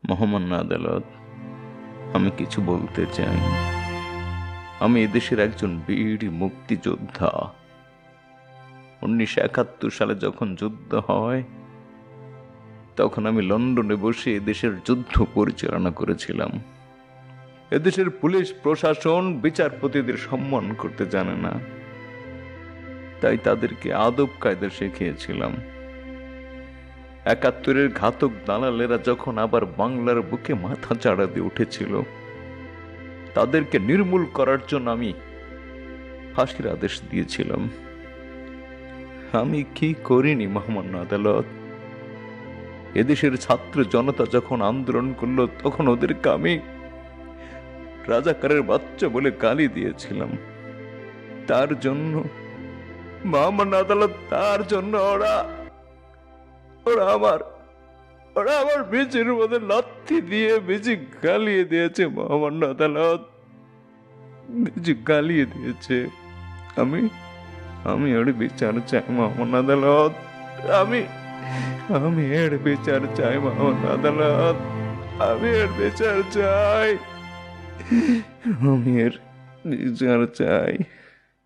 মহামান্য আদালত, আমি কিছু বলতে চাই। আমি এদেশের একজন বীর মুক্তিযোদ্ধা। 1971 সালে যখন যুদ্ধ হয়, তখন আমি লন্ডনে বসে এদেশের যুদ্ধ পরিচালনা করেছিলাম। এদেশের পুলিশ প্রশাসন বিচারপতিদের সম্মান করতে জানে না, তাই তাদেরকে আদব কায়দা শিখিয়েছিলাম। 71-এর ঘাতক দালালেরা যখন আবার বাংলার বুকে মাথা চাড়া দিয়ে উঠেছিল, তাদেরকে নির্মূল করার জন্য আমি ফাঁসির আদেশ দিয়েছিলাম। আমি কি করিনি মহামান্য আদালত? এদেশের ছাত্র জনতা যখন আন্দোলন করলো, তখন ওদেরকে আমি রাজাকারের বাচ্চা বলে গালি দিয়েছিলাম। তার জন্য মহামান্য আদালত, তার জন্য ওরা আমার বেঁচের মধ্যে লাথি দিয়ে বেঁচে গালিয়ে দিয়েছে মহামান্য আদালত, বেঁচে গালিয়ে দিয়েছে। আমি এর বিচার চাই মহামান্য আদালত। আমি এর বিচার চাই মহামান্য আদালত। আমি এর বিচার চাই। আমি এর বিচার চাই।